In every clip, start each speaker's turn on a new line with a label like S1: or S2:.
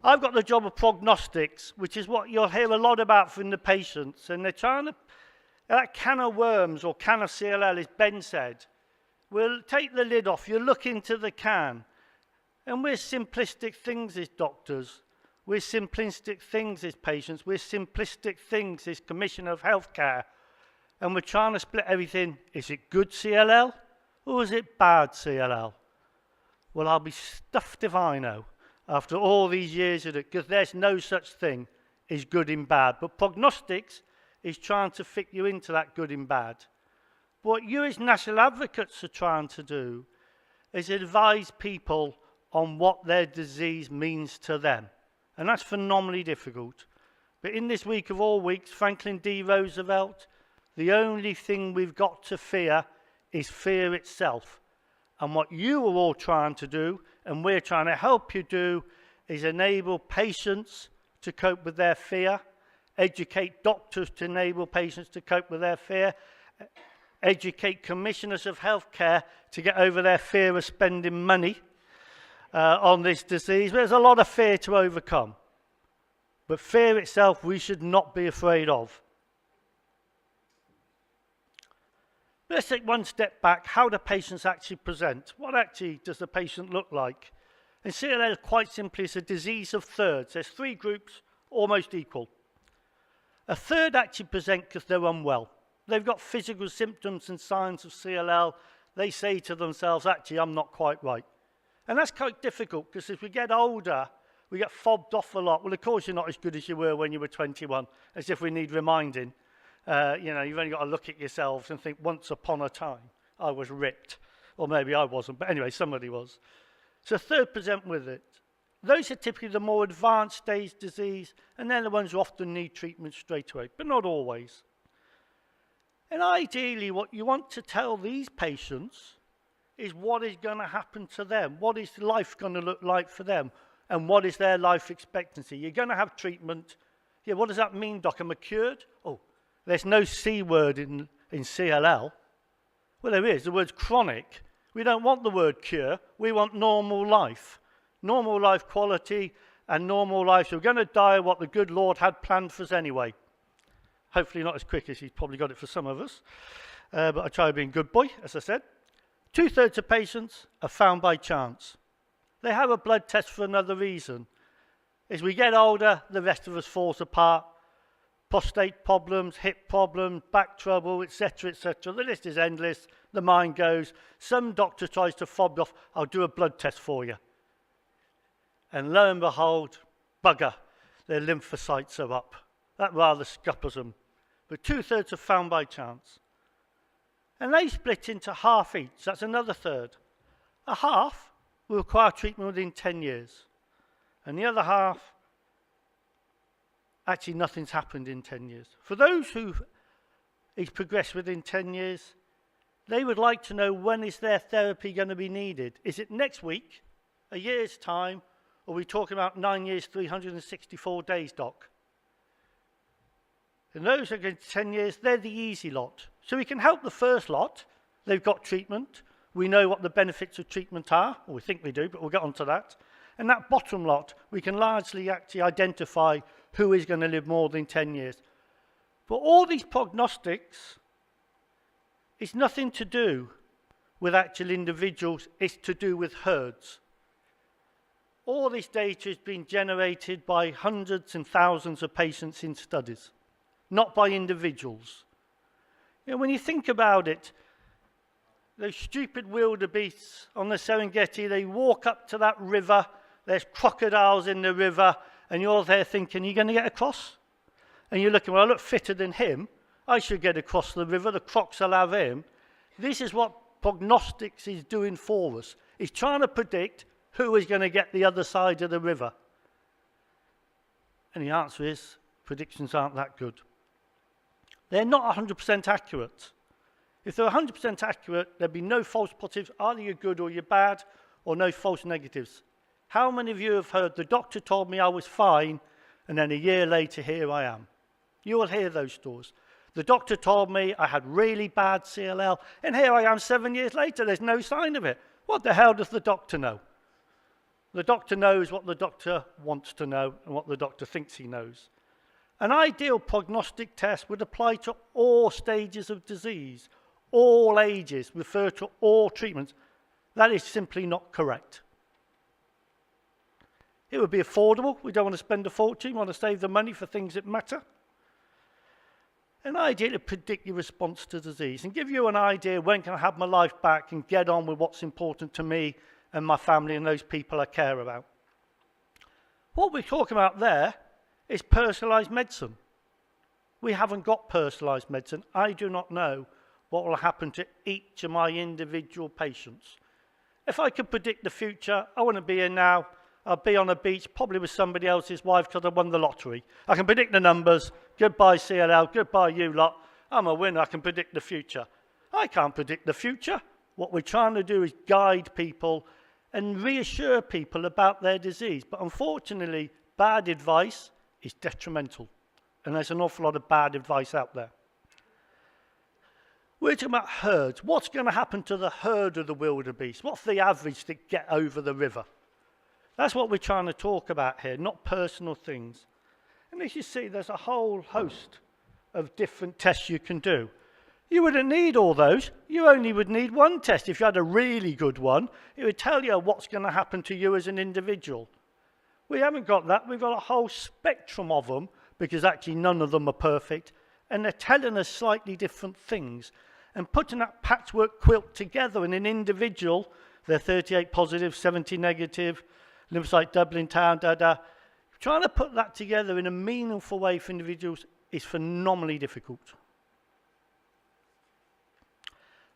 S1: I've got the job of prognostics, which is what you'll hear a lot about from the patients. And they're trying to, that can of worms or can of CLL, as Ben said, we'll take the lid off. You look into the can. And we're simplistic things as doctors. We're simplistic things as patients. We're simplistic things as Commissioner of Healthcare. And we're trying to split everything. Is it good CLL or is it bad CLL? Well, I'll be stuffed if I know after all these years of it, because there's no such thing as good and bad. But prognostics is trying to fit you into that good and bad. What you as national advocates are trying to do is advise people on what their disease means to them. And that's phenomenally difficult. But in this week of all weeks, Franklin D. Roosevelt, the only thing we've got to fear is fear itself. And what you are all trying to do, and we're trying to help you do, is enable patients to cope with their fear, educate doctors to enable patients to cope with their fear, educate commissioners of healthcare to get over their fear of spending money on this disease. There's a lot of fear to overcome. But fear itself, we should not be afraid of. Let's take one step back. How do patients actually present? What actually does the patient look like? And CLL, quite simply, is a disease of thirds. There's three groups, almost equal. A third actually present because they're unwell. They've got physical symptoms and signs of CLL. They say to themselves, actually, I'm not quite right. And that's quite difficult, because as we get older, we get fobbed off a lot. Well, of course, you're not as good as you were when you were 21, as if we need reminding. You know, you've only got to look at yourselves and think, once upon a time, I was ripped. Or maybe I wasn't, but anyway, somebody was. So a third present with it. Those are typically the more advanced stage disease, and they're the ones who often need treatment straight away, but not always. And ideally, what you want to tell these patients is what is going to happen to them. What is life going to look like for them? And what is their life expectancy? You're going to have treatment. Yeah, what does that mean, Doc? Am I cured? Oh, there's no C word in CLL. Well, there is. The word's chronic. We don't want the word cure. We want normal life. Normal life quality and normal life. So we're going to die what the good Lord had planned for us anyway. Hopefully not as quick as he's probably got it for some of us. But I try being a good boy, as I said. 2/3 of patients are found by chance. They have a blood test for another reason. As we get older, the rest of us falls apart. Prostate problems, hip problems, back trouble, etc., etc. The list is endless. The mind goes. Some doctor tries to fob off, I'll do a blood test for you. And lo and behold, bugger, their lymphocytes are up. That rather scuppers them. But 2/3 are found by chance. And they split into half each. That's another third. A half will require treatment within 10 years. And the other half, actually nothing's happened in 10 years. For those who is progressed within 10 years, they would like to know, when is their therapy going to be needed? Is it next week, a year's time, or are we talking about 9 years, 364 days, Doc? And those that get 10 years, they're the easy lot. So we can help the first lot. They've got treatment. We know what the benefits of treatment are, or we think we do, but we'll get onto that. And that bottom lot, we can largely actually identify who is going to live more than 10 years. But all these prognostics, it's nothing to do with actual individuals, it's to do with herds. All this data has been generated by hundreds and thousands of patients in studies, not by individuals. You know, when you think about it, those stupid wildebeests on the Serengeti, they walk up to that river, there's crocodiles in the river, and you're there thinking, are you going to get across? And you're looking, well, I look fitter than him. I should get across the river. The crocs will have him. This is what prognostics is doing for us. It's trying to predict who is going to get the other side of the river. And the answer is, predictions aren't that good. They're not 100% accurate. If they're 100% accurate, there'd be no false positives. Either you're good or you're bad, or no false negatives. How many of you have heard, the doctor told me I was fine, and then a year later, here I am? You will hear those stories. The doctor told me I had really bad CLL, and here I am 7 years later. There's no sign of it. What the hell does the doctor know? The doctor knows what the doctor wants to know and what the doctor thinks he knows. An ideal prognostic test would apply to all stages of disease, all ages, refer to all treatments. That is simply not correct. It would be affordable. We don't want to spend a fortune. We want to save the money for things that matter. An idea to predict your response to disease and give you an idea when can I have my life back and get on with what's important to me and my family and those people I care about. What we're talking about there is personalised medicine. We haven't got personalised medicine. I do not know what will happen to each of my individual patients. If I could predict the future, I wouldn't be here now. I'll be on a beach, probably with somebody else's wife because I won the lottery. I can predict the numbers. Goodbye CLL, goodbye you lot. I'm a winner, I can predict the future. I can't predict the future. What we're trying to do is guide people and reassure people about their disease. But unfortunately, bad advice is detrimental. And there's an awful lot of bad advice out there. We're talking about herds. What's going to happen to the herd of the wildebeest? What's the average that get over the river? That's what we're trying to talk about here, not personal things. And as you see, there's a whole host of different tests you can do. You wouldn't need all those. You only would need one test. If you had a really good one, it would tell you what's going to happen to you as an individual. We haven't got that. We've got a whole spectrum of them, because actually none of them are perfect, and they're telling us slightly different things. And putting that patchwork quilt together in an individual, they're 38 positive, 70 negative, lymphocyte doubling down, trying to put that together in a meaningful way for individuals is phenomenally difficult.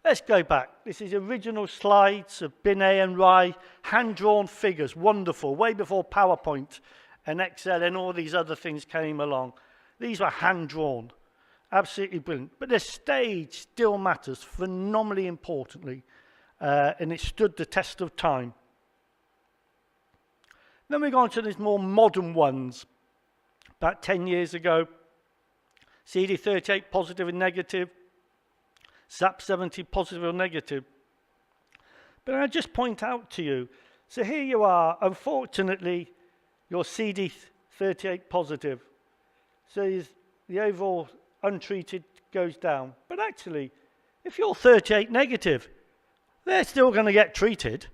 S1: Let's go back. This is original slides of Bnei and Rai, hand-drawn figures, wonderful, way before PowerPoint and Excel and all these other things came along. These were hand-drawn, absolutely brilliant. But the stage still matters phenomenally importantly, and it stood the test of time. Then we go on to these more modern ones. About 10 years ago, CD38 positive and negative, SAP70 positive or negative. But I just point out to you, so here you are, unfortunately, you're CD38 positive. So the overall untreated goes down. But actually, if you're 38 negative, they're still going to get treated.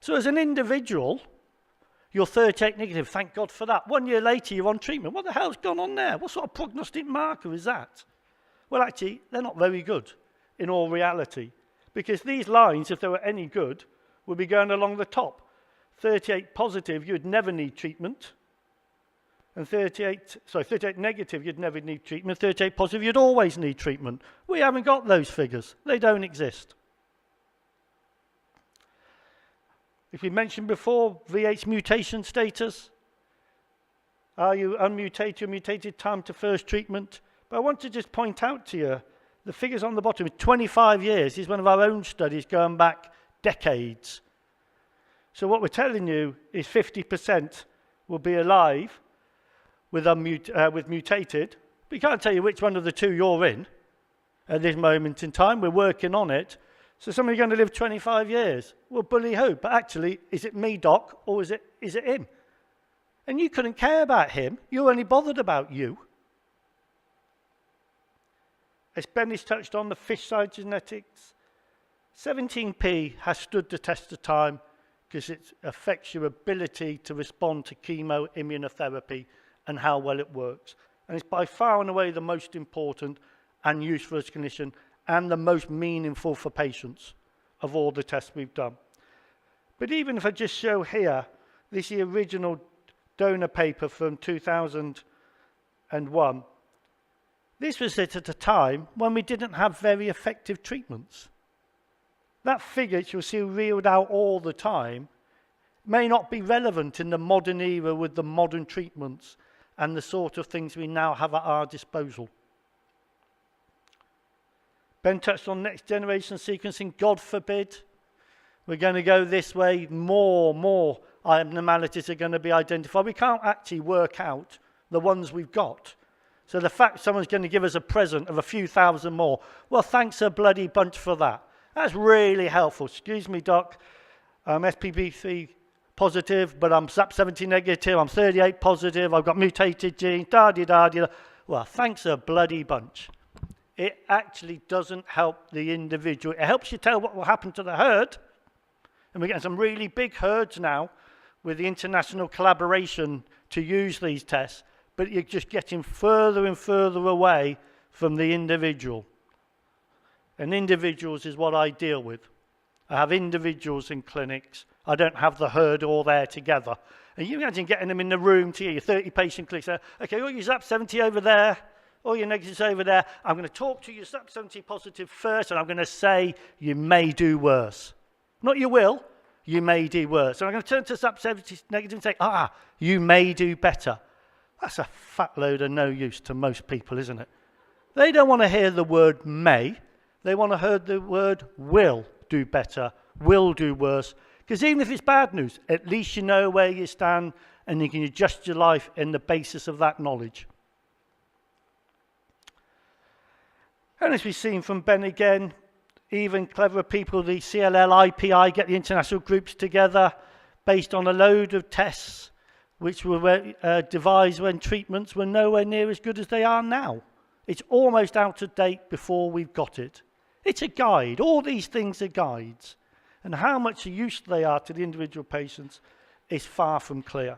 S1: So as an individual, you're 38 negative, thank God for that. 1 year later, you're on treatment. What the hell's gone on there? What sort of prognostic marker is that? Well, actually, they're not very good in all reality, because these lines, if they were any good, would be going along the top. 38 positive, you'd never need treatment. And 38 negative, you'd never need treatment. 38 positive, you'd always need treatment. We haven't got those figures. They don't exist. If we mentioned before, VH mutation status. Are you unmutated or mutated time to first treatment? But I want to just point out to you, the figures on the bottom, 25 years is one of our own studies going back decades. So what we're telling you is 50% will be alive with mutated. We can't tell you which one of the two you're in at this moment in time. We're working on it. So somebody's going to live 25 years. Well, bully who? But actually, is it me, Doc, or is it him? And you couldn't care about him. You're only bothered about you. As Benny's touched on, the fish side genetics, 17p has stood the test of time because it affects your ability to respond to chemoimmunotherapy and how well it works. And it's by far and away the most important and useful as a clinician and the most meaningful for patients of all the tests we've done. But even if I just show here, this is the original donor paper from 2001. This was at a time when we didn't have very effective treatments. That figure, which you'll see reeled out all the time, may not be relevant in the modern era with the modern treatments and the sort of things we now have at our disposal. Ben touched on next generation sequencing. God forbid we're going to go this way. More abnormalities are going to be identified. We can't actually work out the ones we've got. So the fact someone's going to give us a present of a few thousand more, well, thanks a bloody bunch for that. That's really helpful. Excuse me, Doc. SPP3 positive, but I'm SAP70 negative, I'm 38 positive, I've got mutated genes, da-di-da-di-da. Well, thanks a bloody bunch. It actually doesn't help the individual. It helps you tell what will happen to the herd. And we're getting some really big herds now with the international collaboration to use these tests, but you're just getting further and further away from the individual. And individuals is what I deal with. I have individuals in clinics. I don't have the herd all there together. And you imagine getting them in the room to your 30 patient clinic, say, okay, all your SAP70 over there, all your negatives over there. I'm going to talk to your SAP70 positive first, and I'm going to say you may do worse. Not you will, you may do worse. And I'm going to turn to SAP70 negative and say, you may do better. That's a fat load of no use to most people, isn't it? They don't want to hear the word may. They want to hear the word will do better, will do worse. Because even if it's bad news, at least you know where you stand and you can adjust your life in the basis of that knowledge. And as we've seen from Ben again, even cleverer people, the CLL, IPI, get the international groups together based on a load of tests which were devised when treatments were nowhere near as good as they are now. It's almost out of date before we've got it. It's a guide. All these things are guides. And how much use they are to the individual patients is far from clear.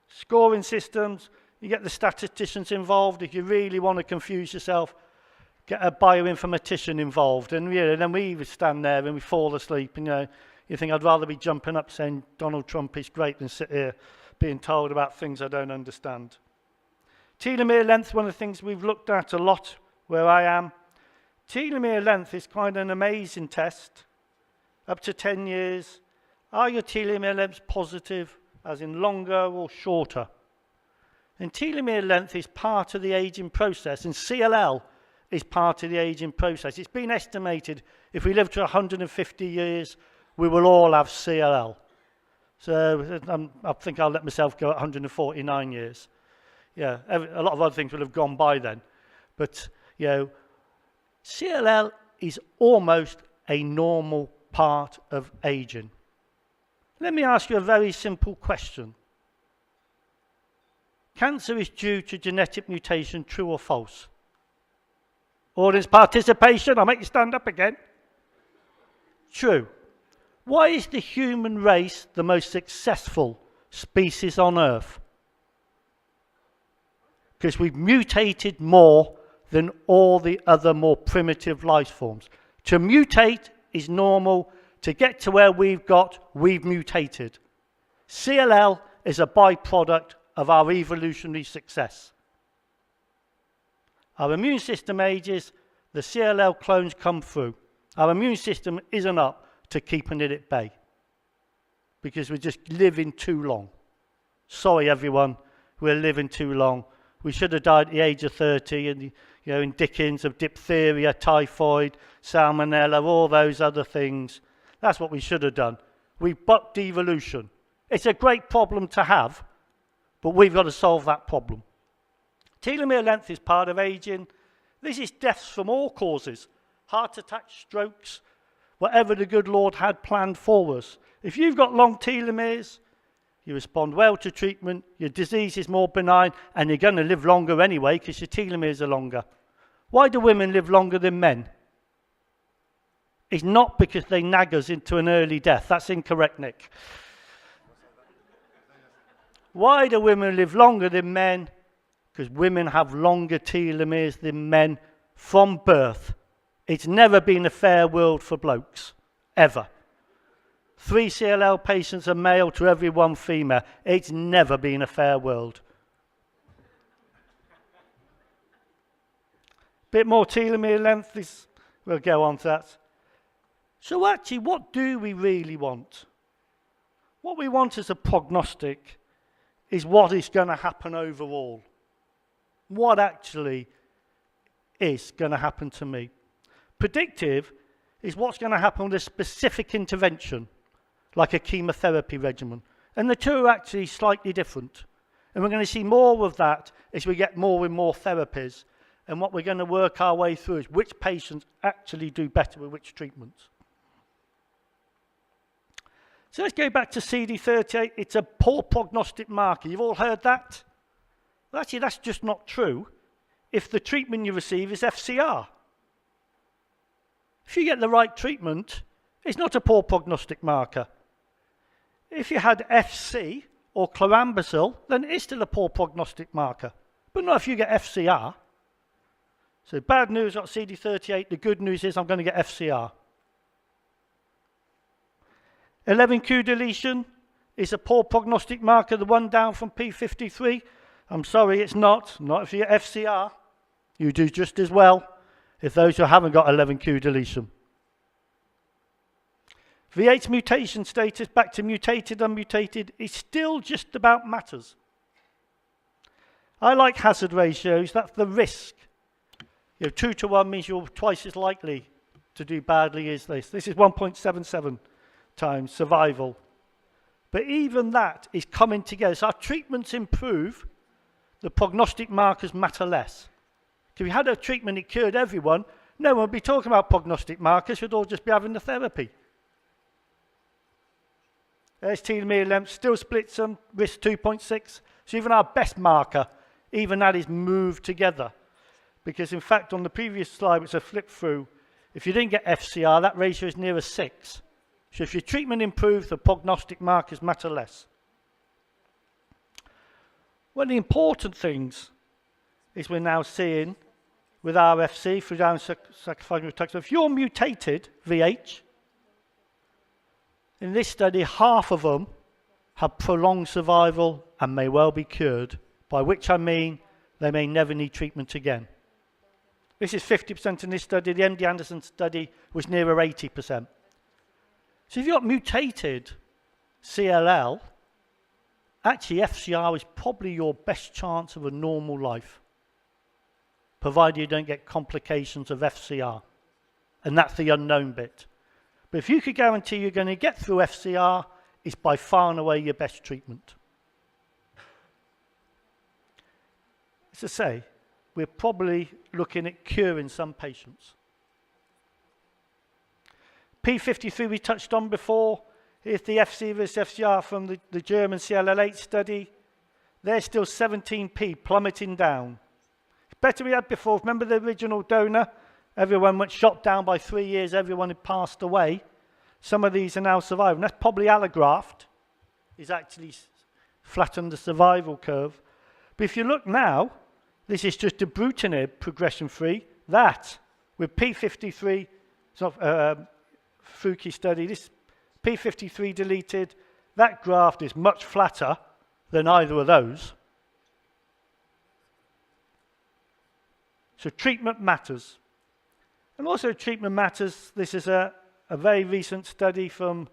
S1: Scoring systems, you get the statisticians involved. If you really want to confuse yourself, get a bioinformatician involved. And then we would stand there and we fall asleep. And you think I'd rather be jumping up saying Donald Trump is great than sit here being told about things I don't understand. Telomere length, one of the things we've looked at a lot where I am. Telomere length is quite an amazing test. Up to 10 years. Are your telomere lengths positive, as in longer or shorter? And telomere length is part of the aging process, and CLL is part of the aging process. It's been estimated if we live to 150 years, we will all have CLL. So I think I'll let myself go at 149 years. Yeah, a lot of other things will have gone by then. But, CLL is almost a normal part of aging. Let me ask you a very simple question. Cancer is due to genetic mutation, true or false? Audience participation, I'll make you stand up again. True. Why is the human race the most successful species on Earth? Because we've mutated more than all the other more primitive life forms. To mutate is normal. To get to where we've mutated. CLL is a byproduct of our evolutionary success. Our immune system ages, the CLL clones come through. Our immune system isn't up to keeping it at bay because we're just living too long. Sorry everyone, we're living too long. We should have died at the age of 30 and in Dickens of diphtheria, typhoid, salmonella, all those other things. That's what we should have done. We bucked evolution. It's a great problem to have, but we've got to solve that problem. Telomere length is part of aging. This is deaths from all causes. Heart attacks, strokes, whatever the good Lord had planned for us. If you've got long telomeres, you respond well to treatment, your disease is more benign, and you're going to live longer anyway because your telomeres are longer. Why do women live longer than men? It's not because they nag us into an early death. That's incorrect, Nick. Why do women live longer than men? Because women have longer telomeres than men from birth. It's never been a fair world for blokes, ever. 3 CLL patients are male to every 1 female. It's never been a fair world. Bit more telomere length, we'll go on to that. So actually, what do we really want? What we want as a prognostic is what is going to happen overall. What actually is going to happen to me. Predictive is what's going to happen with a specific intervention, like a chemotherapy regimen. And the two are actually slightly different. And we're going to see more of that as we get more and more therapies. And what we're going to work our way through is which patients actually do better with which treatments. So let's go back to CD38. It's a poor prognostic marker. You've all heard that? Well, actually, that's just not true if the treatment you receive is FCR. If you get the right treatment, it's not a poor prognostic marker. If you had FC or chlorambucil, then it is still a poor prognostic marker, but not if you get FCR. So bad news, got CD38. The good news is I'm going to get FCR. 11q deletion is a poor prognostic marker, the one down from P53. I'm sorry, it's not. Not if you get FCR. You do just as well if those who haven't got 11q deletion. V8 mutation status, back to mutated, unmutated, is still just about matters. I like hazard ratios. That's the risk. 2 to 1 means you're twice as likely to do badly as this. This is 1.77 times survival. But even that is coming together. So our treatments improve, the prognostic markers matter less. If we had a treatment that cured everyone, no one would be talking about prognostic markers, we'd all just be having the therapy. There's telomere length, still splits them, risk 2.6. So even our best marker, even that is moved together. Because in fact, on the previous slide, which I flipped through, if you didn't get FCR, that ratio is nearer 6. So if your treatment improves, the prognostic markers matter less. One of the important things is we're now seeing with RFC, through down sacrifice mutation, if you're mutated VH, in this study, half of them have prolonged survival and may well be cured, by which I mean they may never need treatment again. This is 50% in this study. The MD Anderson study was nearer 80%. So if you've got mutated CLL, actually FCR is probably your best chance of a normal life, provided you don't get complications of FCR. And that's the unknown bit. But if you could guarantee you're going to get through FCR, it's by far and away your best treatment. As I say, we're probably looking at curing some patients. P53 we touched on before. Here's the FC versus FCR from the German CLL8 study. They're still 17p, plummeting down. Better we had before. Remember the original donor? Everyone went shot down by 3 years. Everyone had passed away. Some of these are now surviving. That's probably allograft. Is actually flattened the survival curve. But if you look now, this is just a ibrutinib progression-free. That, with P53, it's not Fuki study, this P53 deleted, that graft is much flatter than either of those. So treatment matters. And also treatment matters. This is a very recent study from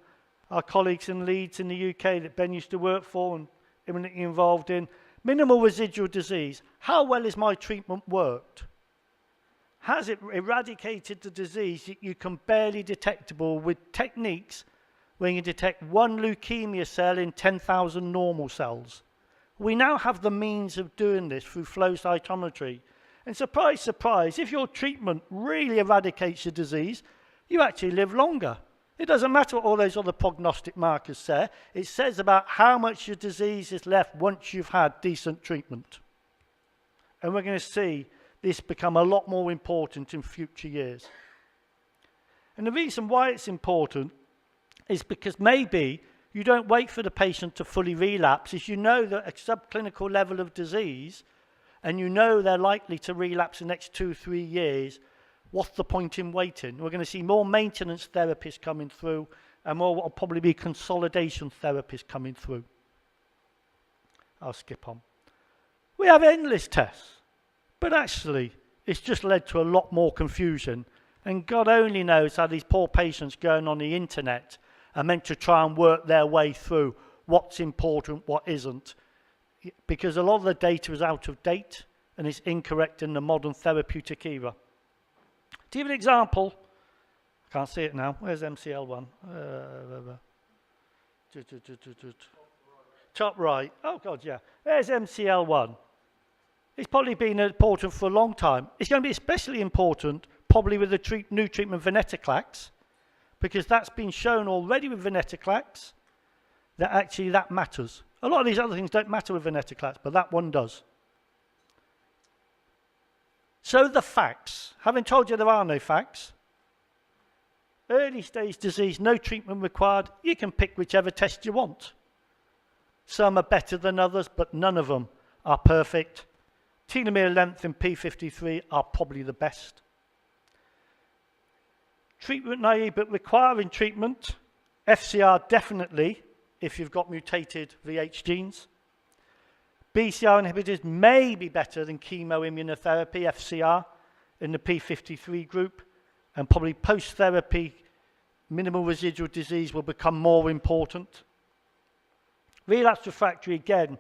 S1: our colleagues in Leeds in the UK that Ben used to work for and imminently involved in. Minimal residual disease. How well has my treatment worked? Has it eradicated the disease that you can barely detectable with techniques where you detect one leukemia cell in 10,000 normal cells? We now have the means of doing this through flow cytometry. And surprise, surprise, if your treatment really eradicates your disease, you actually live longer. It doesn't matter what all those other prognostic markers say. It says about how much your disease is left once you've had decent treatment. And we're going to see this become a lot more important in future years. And the reason why it's important is because maybe you don't wait for the patient to fully relapse. If you know that a subclinical level of disease and you know they're likely to relapse in the next 2-3 years, what's the point in waiting? We're going to see more maintenance therapies coming through and more what will probably be consolidation therapies coming through. I'll skip on. We have endless tests, but actually it's just led to a lot more confusion. And God only knows how these poor patients going on the internet are meant to try and work their way through what's important, what isn't. Because a lot of the data is out of date and is incorrect in the modern therapeutic era. To give an example, I can't see it now. Where's MCL1? Top right. Oh, God, yeah. There's MCL1. It's probably been important for a long time. It's going to be especially important probably with the new treatment venetoclax, because that's been shown already with venetoclax that actually that matters. A lot of these other things don't matter with venetoclax, but that one does. So the facts. Having told you there are no facts, early stage disease, no treatment required. You can pick whichever test you want. Some are better than others, but none of them are perfect. Telomere length and P53 are probably the best. Treatment naive but requiring treatment. FCR definitely, if you've got mutated VH genes. BCR inhibitors may be better than chemoimmunotherapy, FCR, in the P53 group, and probably post-therapy minimal residual disease will become more important. Relapse refractory, again,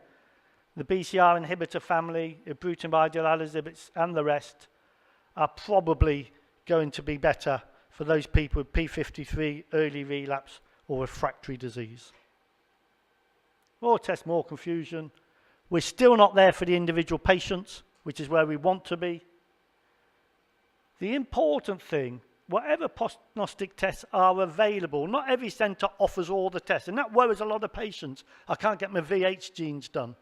S1: the BCR inhibitor family, ibrutinib, idealizib, and the rest are probably going to be better for those people with P53 early relapse or refractory disease. More tests, more confusion. We're still not there for the individual patients, which is where we want to be. The important thing, whatever prognostic tests are available, not every centre offers all the tests, and that worries a lot of patients. I can't get my VH genes done,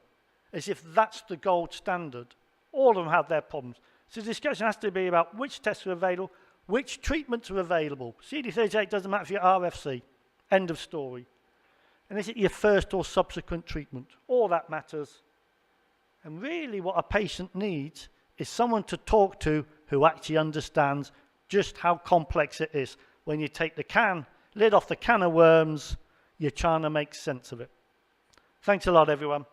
S1: as if that's the gold standard. All of them have their problems. So the discussion has to be about which tests are available, which treatments are available. CD38 doesn't matter if you're RFC. End of story. And is it your first or subsequent treatment? All that matters. And really what a patient needs is someone to talk to who actually understands just how complex it is. When you take the lid off the can of worms, you're trying to make sense of it. Thanks a lot, everyone.